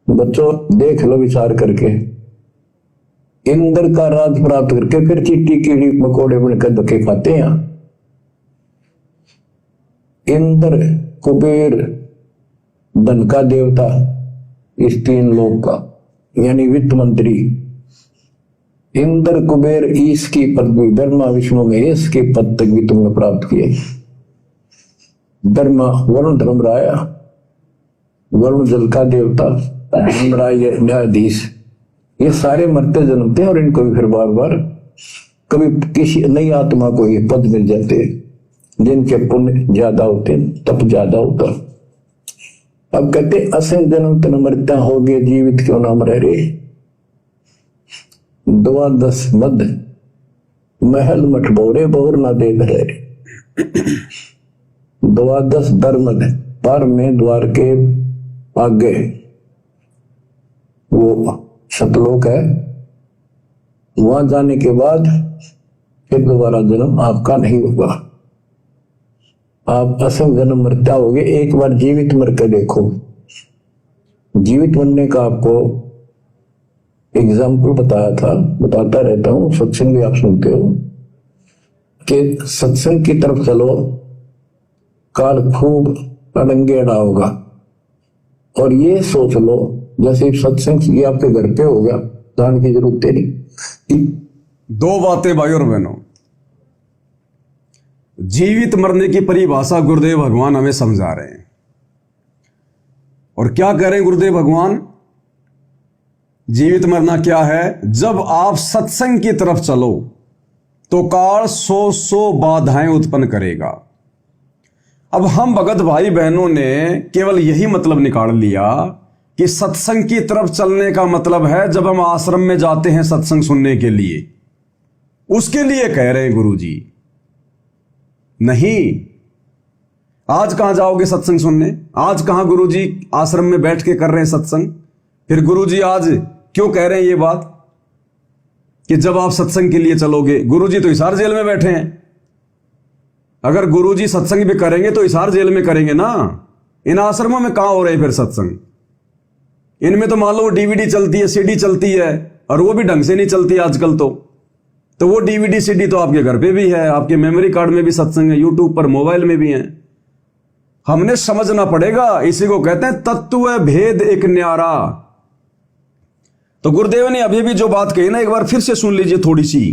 बच्चों देख लो विचार करके, इंद्र का राज प्राप्त करके फिर चींटी कीड़ी मकोड़े बनकर धक्के खाते हैं। इंद्र कुबेर धन का देवता इस तीन लोक का, यानी वित्त मंत्री। इंद्र कुबेर ईश की पदवी, ब्रह्मा विष्णु महेश के पद तक भी तुमने प्राप्त किए। ब्रह्मा वरुण धर्मराया, वरुण जल का देवता, धर्मराय न्यायाधीश, ये सारे मरते जन्मते हैं और इनको भी फिर बार बार कभी किसी नई आत्मा को ये पद मिल जाते हैं जिनके पुण्य ज्यादा होते, तप ज्यादा होता। अब कहते असंग जन्म तन मरता हो गए, जीवित क्यों नाम रह रे। 12 मद महल मठ बोरे बोर ना दे रहे। 12 दरमद पर में द्वार के आगे वो सतलोक है, वहां जाने के बाद फिर दोबारा जन्म आपका नहीं होगा। आप असंग जन्म मरता होगे। एक बार जीवित मर के देखो। जीवित मरने का आपको एग्जाम्पल बताया था, बताता रहता हूं, सत्संग भी आप सुनते हो कि सत्संग की तरफ चलो, काल खूब अड़ंगे अड़ा होगा। और ये सोच लो जैसे सत्संग ये आपके घर पे हो गया, जान की जरूरत नहीं। दो बातें भाई और बहनों, जीवित मरने की परिभाषा गुरुदेव भगवान हमें समझा रहे हैं। और क्या कह रहे हैं गुरुदेव भगवान? जीवित मरना क्या है? जब आप सत्संग की तरफ चलो तो काल 100 बाधाएं उत्पन्न करेगा। अब हम भगत भाई बहनों ने केवल यही मतलब निकाल लिया कि सत्संग की तरफ चलने का मतलब है जब हम आश्रम में जाते हैं सत्संग सुनने के लिए, उसके लिए कह रहे हैं गुरुजी। नहीं, आज कहां जाओगे सत्संग सुनने? आज कहां गुरुजी आश्रम में बैठ के कर रहे हैं सत्संग? फिर गुरुजी आज क्यों कह रहे हैं ये बात कि जब आप सत्संग के लिए चलोगे? गुरुजी तो हिसार जेल में बैठे हैं। अगर गुरुजी सत्संग भी करेंगे तो हिसार जेल में करेंगे ना। इन आश्रमों में कहां हो रहे फिर सत्संग? इनमें तो मान लो डीवीडी चलती है, सीडी चलती है, और वो भी ढंग से नहीं चलती आजकल। तो वो डीवीडी सीडी तो आपके घर पे भी है, आपके मेमोरी कार्ड में भी सत्संग है, यूट्यूब पर मोबाइल में भी है। हमने समझना पड़ेगा। इसी को कहते हैं तत्व भेद एक न्यारा। तो गुरुदेव ने अभी भी जो बात कही ना, एक बार फिर से सुन लीजिए थोड़ी सी,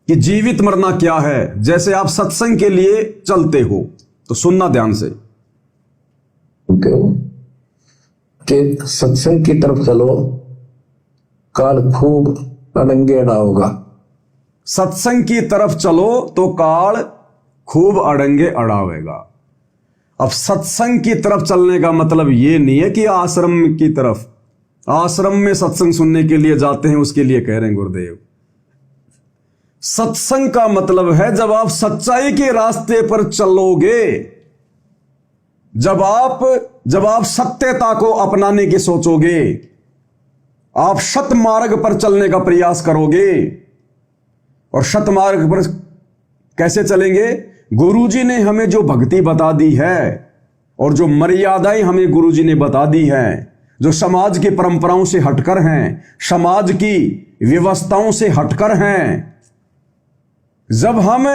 कि जीवित मरना क्या है। जैसे आप सत्संग के लिए चलते हो तो सुनना ध्यान से। कि सत्संग की तरफ चलो, काल खूब अड़ंगे अड़ा होगा। सत्संग की तरफ चलो तो काल खूब अड़ंगे अड़ावेगा। अब सत्संग की तरफ चलने का मतलब यह नहीं है कि आश्रम की तरफ, आश्रम में सत्संग सुनने के लिए जाते हैं उसके लिए कह रहे हैं गुरुदेव। सत्संग का मतलब है जब आप सच्चाई के रास्ते पर चलोगे, जब आप सत्यता को अपनाने की सोचोगे, आप सत मार्ग पर चलने का प्रयास करोगे। और सत मार्ग पर कैसे चलेंगे? गुरुजी ने हमें जो भक्ति बता दी है और जो मर्यादाएं हमें गुरुजी ने बता दी हैं, जो समाज की परंपराओं से हटकर हैं, समाज की व्यवस्थाओं से हटकर हैं, जब हम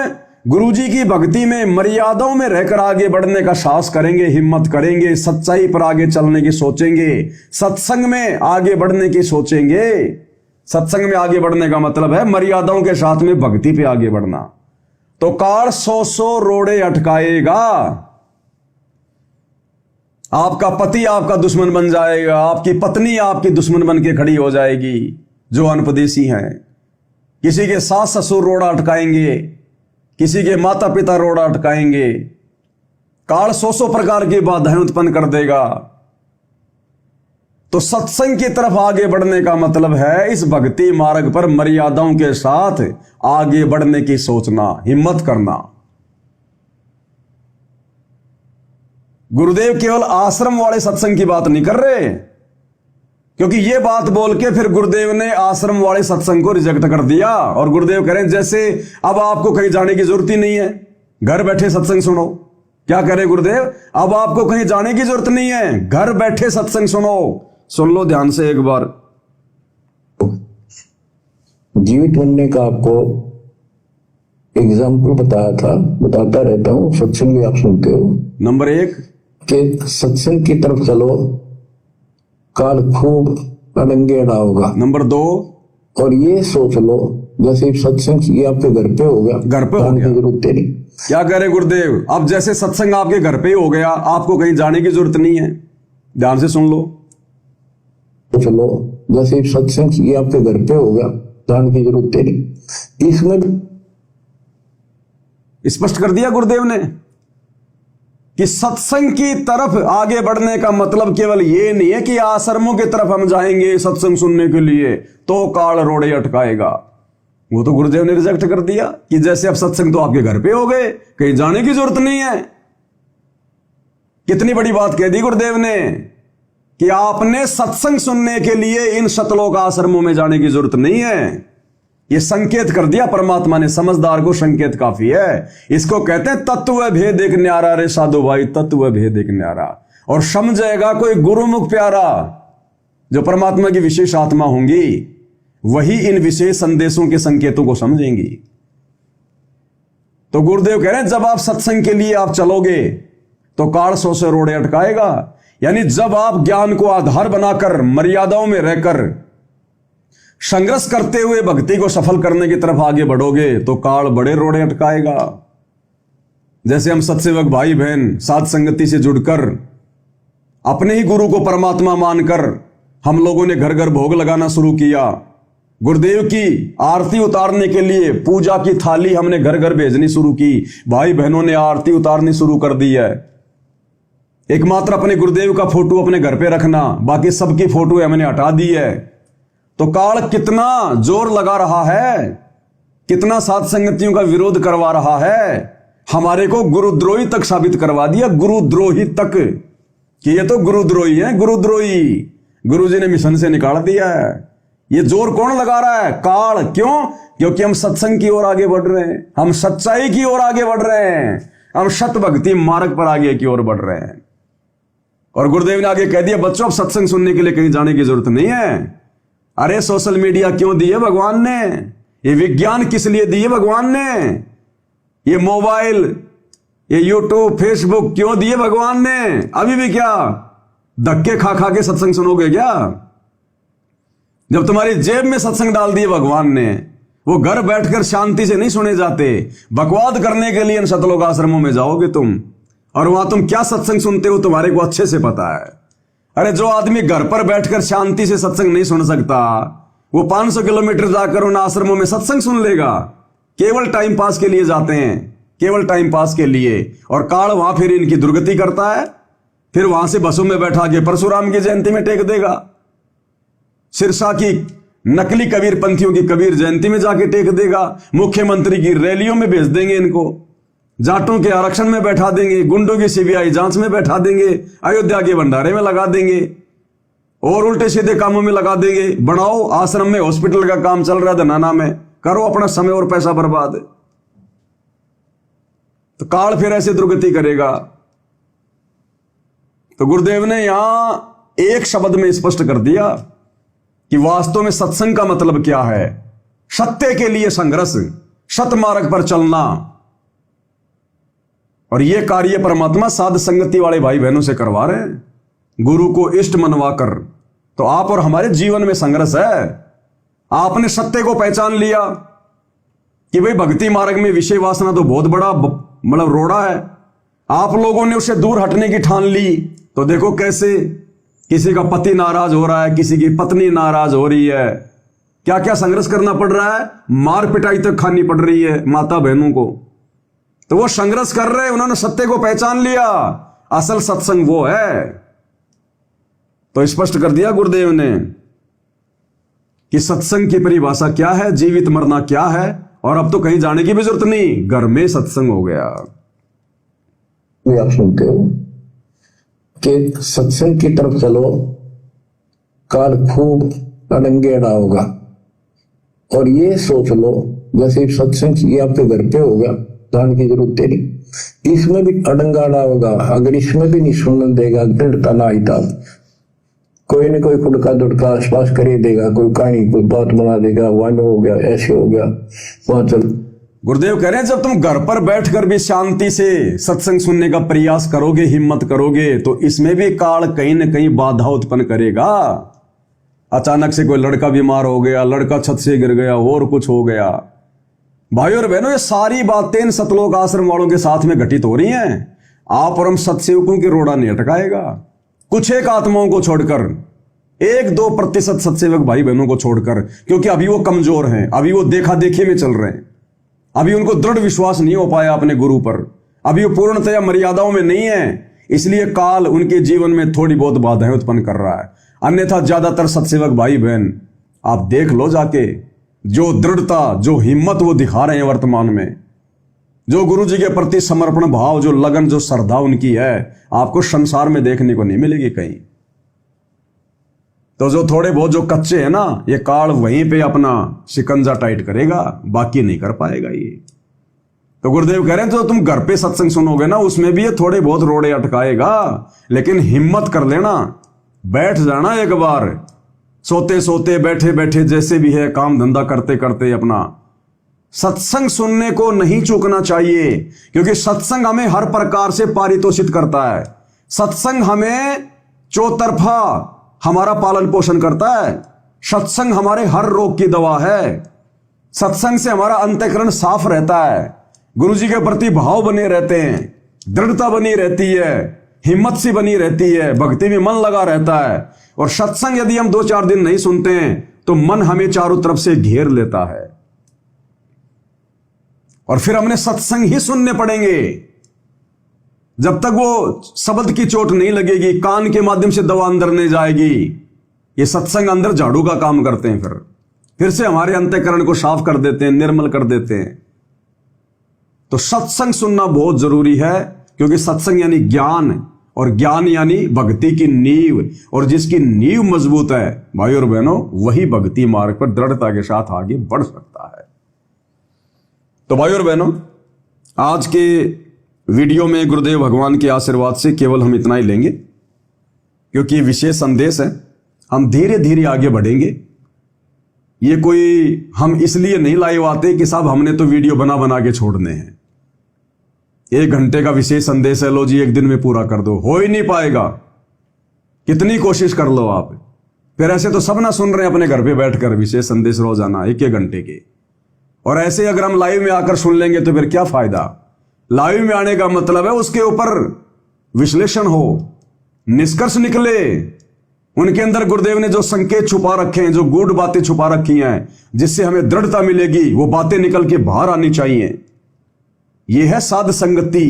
गुरुजी की भक्ति में मर्यादाओं में रहकर आगे बढ़ने का साहस करेंगे, हिम्मत करेंगे, सच्चाई पर आगे चलने की सोचेंगे, सत्संग में आगे बढ़ने की सोचेंगे। सत्संग में आगे बढ़ने का मतलब है मर्यादाओं के साथ में भक्ति पे आगे बढ़ना। तो काल 100 रोड़े अटकाएगा। आपका पति आपका दुश्मन बन जाएगा, आपकी पत्नी आपकी दुश्मन बन के खड़ी हो जाएगी जो अनपदेशी हैं। किसी के सास ससुर रोड़ा अटकाएंगे, किसी के माता पिता रोड़ा अटकाएंगे। काल 100 प्रकार की बाधाएं उत्पन्न कर देगा। तो सत्संग की तरफ आगे बढ़ने का मतलब है इस भक्ति मार्ग पर मर्यादाओं के साथ आगे बढ़ने की सोचना, हिम्मत करना। गुरुदेव केवल आश्रम वाले सत्संग की बात नहीं कर रहे, क्योंकि यह बात बोल के फिर गुरुदेव ने आश्रम वाले सत्संग को रिजेक्ट कर दिया। और गुरुदेव कह रहे हैं जैसे अब आपको कहीं जाने की जरूरत ही नहीं है, घर बैठे सत्संग सुनो। क्या कह रहे गुरुदेव? अब आपको कहीं जाने की जरूरत नहीं है, घर बैठे सत्संग सुनो। सुन लो ध्यान से एक बार। जीवित बनने का आपको एग्जाम्पल बताता रहता हूँ, सत्संग भी आप सुनते हो। नंबर 1 कि सत्संग की तरफ चलो, काल खूब अड़ंगेड़ा होगा। नंबर 2 और ये सोच लो जैसे सत्संग ये आपके घर पे हो गया, घर पे हो जाने गया। की जरूरत नहीं। क्या कह रहे गुरुदेव? अब जैसे सत्संग आपके घर पे ही हो गया, आपको कहीं जाने की जरूरत नहीं है। ध्यान से सुन लो। सोच लो जैसे सत्संग ये आपके घर पे हो गया, जाने की जरूरत नहीं। इसमें स्पष्ट कर दिया गुरुदेव ने कि सत्संग की तरफ आगे बढ़ने का मतलब केवल ये नहीं है कि आश्रमों की तरफ हम जाएंगे सत्संग सुनने के लिए तो काल रोड़े अटकाएगा। वो तो गुरुदेव ने रिजेक्ट कर दिया कि जैसे अब सत्संग तो आपके घर पे हो गए, कहीं जाने की जरूरत नहीं है। कितनी बड़ी बात कह दी गुरुदेव ने कि आपने सत्संग सुनने के लिए इन शतलोक आश्रमों में जाने की जरूरत नहीं है। ये संकेत कर दिया परमात्मा ने। समझदार को संकेत काफी है। इसको कहते हैं तत्व भेद एक न्यारा रे साधु भाई, तत्व भेद एक न्यारा। और समझेगा कोई गुरुमुख प्यारा, जो परमात्मा की विशेष आत्मा होंगी, वही इन विशेष संदेशों के संकेतों को समझेंगी। तो गुरुदेव कह रहे हैं जब आप सत्संग के लिए आप चलोगे तो काल 100 से रोड़े अटकाएगा। यानी जब आप ज्ञान को आधार बनाकर मर्यादाओं में रहकर संघर्ष करते हुए भक्ति को सफल करने की तरफ आगे बढ़ोगे तो काल बड़े रोड़े अटकाएगा। जैसे हम सत्सेवक भाई बहन साध संगति से जुड़कर अपने ही गुरु को परमात्मा मानकर हम लोगों ने घर घर भोग लगाना शुरू किया। गुरुदेव की आरती उतारने के लिए पूजा की थाली हमने घर घर भेजनी शुरू की। भाई बहनों ने आरती उतारनी शुरू कर दी है। एकमात्र अपने गुरुदेव का फोटो अपने घर पे रखना, बाकी सबकी फोटो हमने हटा दी है। तो काल कितना जोर लगा रहा है, कितना साध संगतियों का विरोध करवा रहा है। हमारे को गुरुद्रोही तक साबित करवा दिया, गुरुद्रोही तक, कि ये तो गुरुद्रोही है, गुरुद्रोही। गुरुजी ने मिशन से निकाल दिया है। ये जोर कौन लगा रहा है? काल। क्यों? क्योंकि हम सत्संग की ओर आगे बढ़ रहे हैं, हम सच्चाई की ओर आगे बढ़ रहे हैं, हम सत भक्ति मार्ग पर आगे की ओर बढ़ रहे हैं। और गुरुदेव ने आगे कह दिया बच्चों अब सत्संग सुनने के लिए कहीं जाने की जरूरत नहीं है। अरे सोशल मीडिया क्यों दिए भगवान ने? ये विज्ञान किस लिए दिए भगवान ने? ये मोबाइल, ये यूट्यूब, फेसबुक क्यों दिए भगवान ने? अभी भी क्या धक्के खा खा के सत्संग सुनोगे क्या? जब तुम्हारी जेब में सत्संग डाल दिए भगवान ने, वो घर बैठकर शांति से नहीं सुने जाते। बकवाद करने के लिए इन शतलोक आश्रमों में जाओगे तुम, और वहां तुम क्या सत्संग सुनते हो तुम्हारे को अच्छे से पता है। अरे जो आदमी घर पर बैठकर शांति से सत्संग नहीं सुन सकता, वो 500 किलोमीटर जाकर उन आश्रमों में सत्संग सुन लेगा। केवल टाइम पास के लिए जाते हैं, केवल टाइम पास के लिए। और काल वहां फिर इनकी दुर्गति करता है। फिर वहां से बसों में बैठा के परशुराम की जयंती में टेक देगा, सिरसा की नकली कबीर पंथियों की कबीर जयंती में जाके टेक देगा, मुख्यमंत्री की रैलियों में भेज देंगे इनको, जाटों के आरक्षण में बैठा देंगे, गुंडों की सीबीआई जांच में बैठा देंगे, अयोध्या के भंडारे में लगा देंगे और उल्टे सीधे कामों में लगा देंगे। बनाओ आश्रम में हॉस्पिटल का काम चल रहा है धनाना में, करो अपना समय और पैसा बर्बाद। तो काल फिर ऐसे दुर्गति करेगा। तो गुरुदेव ने यहां एक शब्द में स्पष्ट कर दिया कि वास्तव में सत्संग का मतलब क्या है। सत्य के लिए संघर्ष, सत मार्ग पर चलना। और यह कार्य परमात्मा साध संगति वाले भाई बहनों से करवा रहे हैं, गुरु को इष्ट मनवाकर। तो आप और हमारे जीवन में संघर्ष है। आपने सत्य को पहचान लिया कि भाई भक्ति मार्ग में विषय वासना तो बहुत बड़ा मतलब रोड़ा है। आप लोगों ने उसे दूर हटने की ठान ली। तो देखो कैसे किसी का पति नाराज हो रहा है, किसी की पत्नी नाराज हो रही है, क्या क्या संघर्ष करना पड़ रहा है, मार पिटाई तक खानी पड़ रही है माता बहनों को। तो वो संघर्ष कर रहे हैं, उन्होंने सत्य को पहचान लिया। असल सत्संग वो है। तो स्पष्ट कर दिया गुरुदेव ने कि सत्संग की परिभाषा क्या है, जीवित मरना क्या है। और अब तो कहीं जाने की भी जरूरत नहीं, घर में सत्संग हो गया। ये आप सुनते हो कि सत्संग की तरफ चलो, काल खूब अड़ंगेड़ा होगा। और ये सोच लो जैसे सत्संग ये आपके घर पे हो गया, जाने की जरूरत नहीं। इसमें भी अड़ंगाड़ा होगा। अगर इसमें भी नहीं सुनने देगा, दृढ़ता ना आई, कोई कोई न कोई फुड़का दुड़का आसपास कर ही देगा, कोई कहानी कोई बात बना देगा, वन हो गया, ऐसे हो गया, वहां चल। गुरुदेव कह रहे हैं जब तुम घर पर बैठकर भी शांति से सत्संग सुनने का प्रयास करोगे, हिम्मत करोगे, तो इसमें भी काल कहीं न कहीं बाधा उत्पन्न करेगा। अचानक से कोई लड़का बीमार हो गया, लड़का छत से गिर गया, और कुछ हो गया। भाई और बहनों, ये सारी बातें इन सतलोक आश्रम वालों के साथ में घटित हो रही हैं। आप और हम सत्सेवकों की रोड़ा नहीं अटकाएगा। कुछ एक आत्माओं को छोड़कर, 1-2% सत्सेवक भाई बहनों को छोड़कर, क्योंकि अभी वो कमजोर हैं, अभी वो देखा देखी में चल रहे हैं, अभी उनको दृढ़ विश्वास नहीं हो पाया अपने गुरु पर, अभी वो पूर्णतया मर्यादाओं में नहीं है, इसलिए काल उनके जीवन में थोड़ी बहुत बाधाएं उत्पन्न कर रहा है। अन्यथा ज्यादातर सत्सेवक भाई बहन आप देख लो जाके, जो दृढ़ता, जो हिम्मत वो दिखा रहे हैं वर्तमान में, जो गुरु जी के प्रति समर्पण भाव, जो लगन, जो श्रद्धा उनकी है, आपको संसार में देखने को नहीं मिलेगी कहीं। तो जो थोड़े बहुत जो कच्चे हैं ना, ये काल वहीं पे अपना शिकंजा टाइट करेगा, बाकी नहीं कर पाएगा ये। तो गुरुदेव कह रहे हैं तो तुम घर पे सत्संग सुनोगे ना, उसमें भी ये थोड़े बहुत रोड़े अटकाएगा, लेकिन हिम्मत कर लेना, बैठ जाना एक बार, सोते सोते, बैठे बैठे, जैसे भी है, काम धंधा करते करते अपना सत्संग सुनने को नहीं चूकना चाहिए, क्योंकि सत्संग हमें हर प्रकार से पारितोषित करता है। सत्संग हमें चौतरफा हमारा पालन पोषण करता है। सत्संग हमारे हर रोग की दवा है। सत्संग से हमारा अंतःकरण साफ रहता है, गुरु जी के प्रति भाव बने रहते हैं, दृढ़ता बनी रहती है, हिम्मत सी बनी रहती है, भक्ति में मन लगा रहता है। और सत्संग यदि हम 2-4 दिन नहीं सुनते हैं तो मन हमें चारों तरफ से घेर लेता है, और फिर हमने सत्संग ही सुनने पड़ेंगे। जब तक वो शब्द की चोट नहीं लगेगी, कान के माध्यम से दवा अंदर नहीं जाएगी, ये सत्संग अंदर झाड़ू का काम करते हैं, फिर से हमारे अंतःकरण को साफ कर देते हैं, निर्मल कर देते हैं। तो सत्संग सुनना बहुत जरूरी है, क्योंकि सत्संग यानी ज्ञान, और ज्ञान यानी भक्ति की नींव, और जिसकी नींव मजबूत है भाई और बहनों, वही भक्ति मार्ग पर दृढ़ता के साथ आगे बढ़ सकता है। तो भाई और बहनों, आज के वीडियो में गुरुदेव भगवान के आशीर्वाद से केवल हम इतना ही लेंगे, क्योंकि ये विशेष संदेश है। हम धीरे धीरे आगे बढ़ेंगे। ये कोई हम इसलिए नहीं लाइव आते कि साहब हमने तो वीडियो बना बना के छोड़ने हैं, 1 घंटे का विशेष संदेश है, लो जी 1 दिन में पूरा कर दो, हो ही नहीं पाएगा। कितनी कोशिश कर लो आप, फिर ऐसे तो सब ना सुन रहे हैं अपने घर पे बैठकर विशेष संदेश रोजाना 1-1 घंटे के, और ऐसे अगर हम लाइव में आकर सुन लेंगे तो फिर क्या फायदा। लाइव में आने का मतलब है उसके ऊपर विश्लेषण हो, निष्कर्ष निकले, उनके अंदर गुरुदेव ने जो संकेत छुपा रखे हैं, जो गूढ़ बातें छुपा रखी हैं, जिससे हमें दृढ़ता मिलेगी, वो बातें निकल के बाहर आनी चाहिए। यह है साध संगति।